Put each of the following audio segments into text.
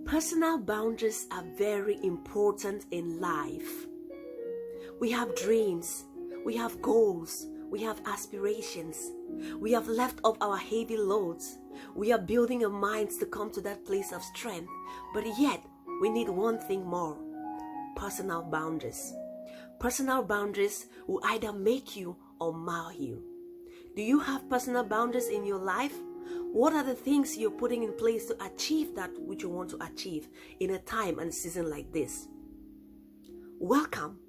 Personal boundaries are very important in life. We have dreams, we have goals, we have aspirations. We have left off our heavy loads. We are building our minds to come to that place of strength. But yet, we need one thing more: personal boundaries. Personal boundaries will either make you or mar you. Do you have personal boundaries in your life? What are the things you're putting in place to achieve that which you want to achieve in a time and season like this? Welcome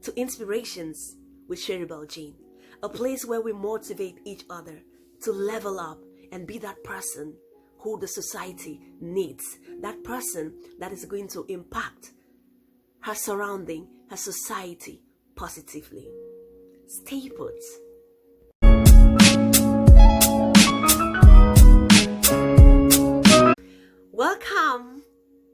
to Inspirations with Sheribelle, a place where we motivate each other to level up and be that person who the society needs, that person that is going to impact her surrounding, her society positively. Stay put. Welcome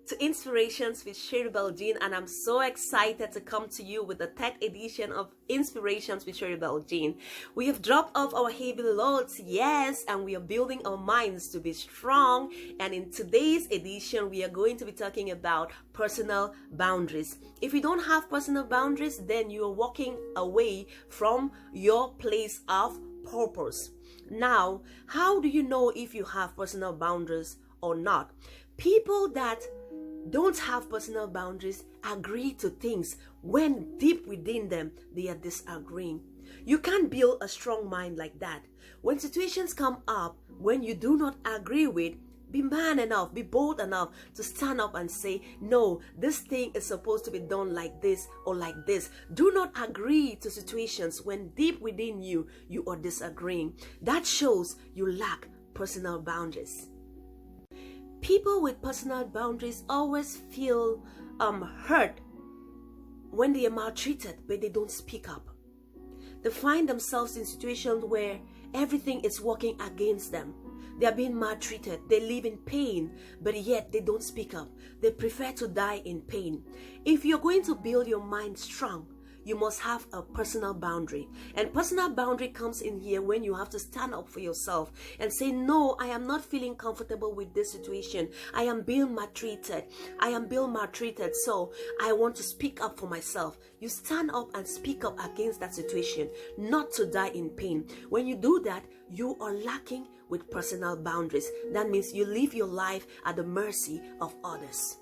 to Inspirations with Sheribelle, and I'm so excited to come to you with the 10th edition of Inspirations with Sheribelle. We have dropped off our heavy loads, yes, and we are building our minds to be strong. And in today's edition, we are going to be talking about personal boundaries. If you don't have personal boundaries, then you are walking away from your place of purpose. Now, how do you know if you have personal boundaries or not? People that don't have personal boundaries agree to things when deep within them they are disagreeing. You can't build a strong mind like that. When situations come up when you do not agree with, be man enough, be bold enough to stand up and say, no, this thing is supposed to be done like this or like this. Do not agree to situations when deep within you, you are disagreeing. That shows you lack personal boundaries. People with personal boundaries always feel hurt when they are maltreated, but they don't speak up. They find themselves in situations where everything is working against them. They are being maltreated. They live in pain, but yet they don't speak up. They prefer to die in pain. If you're going to build your mind strong, you must have a personal boundary. And personal boundary comes in here when you have to stand up for yourself and say, no, I am not feeling comfortable with this situation. I am being maltreated. So I want to speak up for myself. You stand up and speak up against that situation, not to die in pain. When you do that, you are lacking with personal boundaries. That means you live your life at the mercy of others.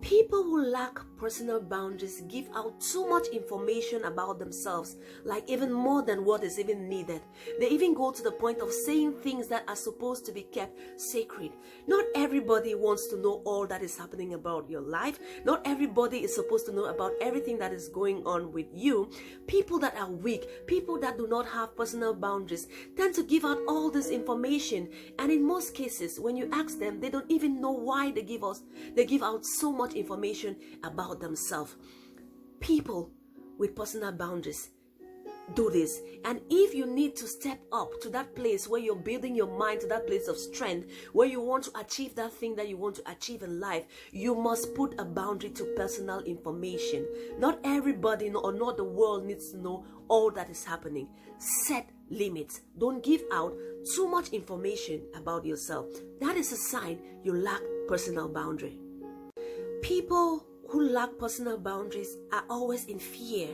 People who lack personal boundaries give out too much information about themselves, like even more than what is even needed. They even go to the point of saying things that are supposed to be kept sacred. Not everybody wants to know all that is happening about your life. Not everybody is supposed to know about everything that is going on with you. People that are weak, people that do not have personal boundaries, tend to give out all this information. And in most cases, when you ask them, they don't even know why they give out so much information about themselves. People with personal boundaries do this. And if you need to step up to that place where you're building your mind to that place of strength, where you want to achieve that thing that you want to achieve in life, you must put a boundary to personal information. Not everybody or not the world needs to know all that is happening. Set limits. Don't give out too much information about yourself. That is a sign you lack personal boundary. People who lack personal boundaries are always in fear.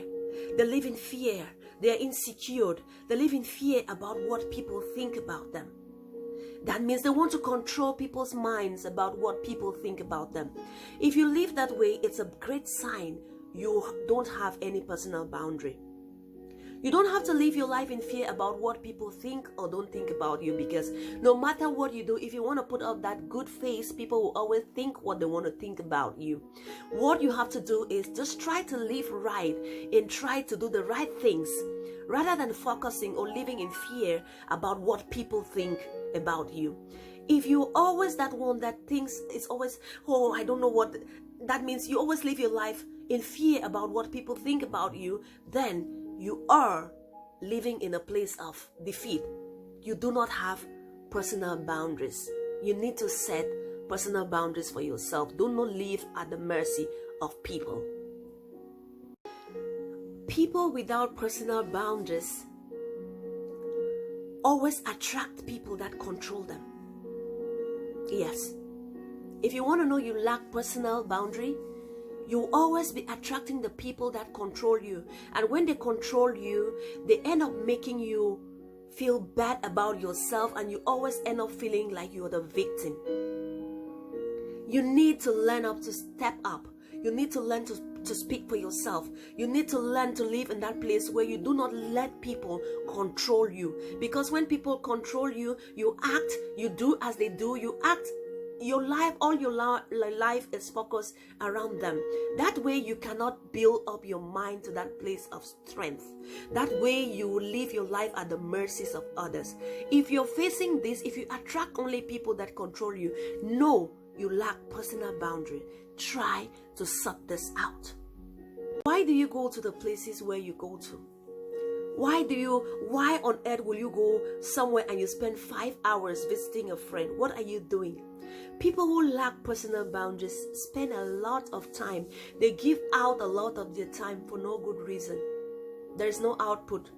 They live in fear. They are insecure. They live in fear about what people think about them. That means they want to control people's minds about what people think about them. If you live that way, it's a great sign you don't have any personal boundary. You don't have to live your life in fear about what people think or don't think about you, because no matter what you do, if you want to put out that good face, people will always think what they want to think about you. What you have to do is just try to live right and try to do the right things rather than focusing or living in fear about what people think about you. If you're always that one that thinks it's always, oh, I don't know what, that means you always live your life in fear about what people think about you, then you are living in a place of defeat. You do not have personal boundaries. You need to set personal boundaries for yourself. Do not live at the mercy of people. People without personal boundaries always attract people that control them. Yes, If you want to know you lack personal boundary, you'll always be attracting the people that control you. And when they control you, they end up making you feel bad about yourself, and you always end up feeling like you're the victim. You need to learn up to step up. You need to learn to speak for yourself. You need to learn to live in that place where you do not let people control you. Because when people control you, you act, you do as they do, you act. Your life, all your life is focused around them. That way you cannot build up your mind to that place of strength. That way you will live your life at the mercies of others. If you're facing this, if you attract only people that control you, no, you lack personal boundary. Try to sort this out. Why do you go to the places where you go to? Why on earth will you go somewhere and you spend 5 hours visiting a friend? What are you doing? People who lack personal boundaries spend a lot of time. They give out a lot of their time for no good reason. There is no output.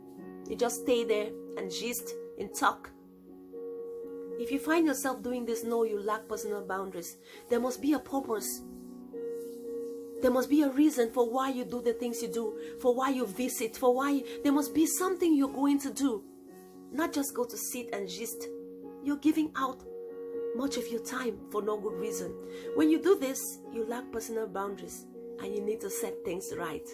You just stay there and gist and talk. If you find yourself doing this, no, you lack personal boundaries. There must be a purpose. There must be a reason for why you do the things you do, for why you visit, there must be something you're going to do. Not just go to sit and gist. You're giving out much of your time for no good reason. When you do this, you lack personal boundaries, and you need to set things right.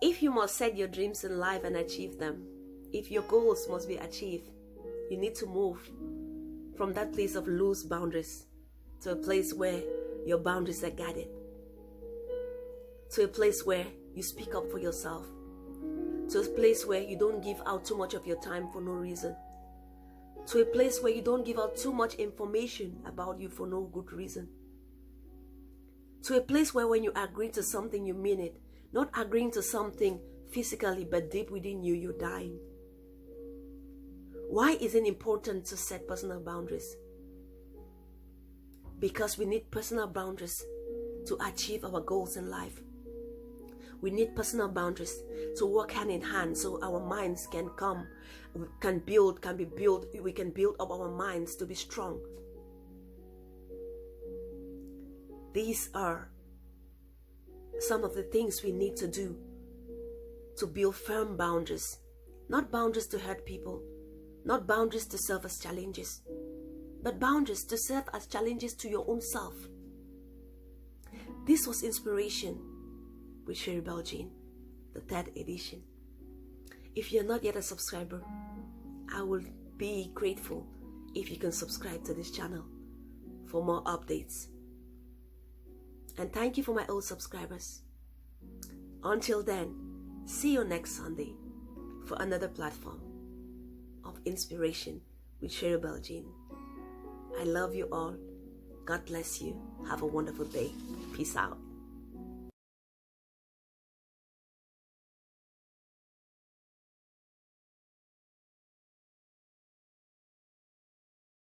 If you must set your dreams in life and achieve them, if your goals must be achieved, you need to move from that place of loose boundaries to a place where your boundaries are guarded, to a place where you speak up for yourself, to a place where you don't give out too much of your time for no reason, to a place where you don't give out too much information about you for no good reason, to a place where when you agree to something, you mean it, not agreeing to something physically, but deep within you, you're dying. Why is it important to set personal boundaries? Because we need personal boundaries to achieve our goals in life. We need personal boundaries to work hand in hand so our minds can be built. We can build up our minds to be strong. These are some of the things we need to do to build firm boundaries. Not boundaries to hurt people, not boundaries to serve as challenges, but boundaries to serve as challenges to your own self. This was Inspiration with Sheribelle Jean, the 3rd edition. If you're not yet a subscriber, I will be grateful if you can subscribe to this channel for more updates. And thank you for my old subscribers. Until then, see you next Sunday for another platform of Inspiration with Sheribelle Jean. I love you all. God bless you. Have a wonderful day. Peace out.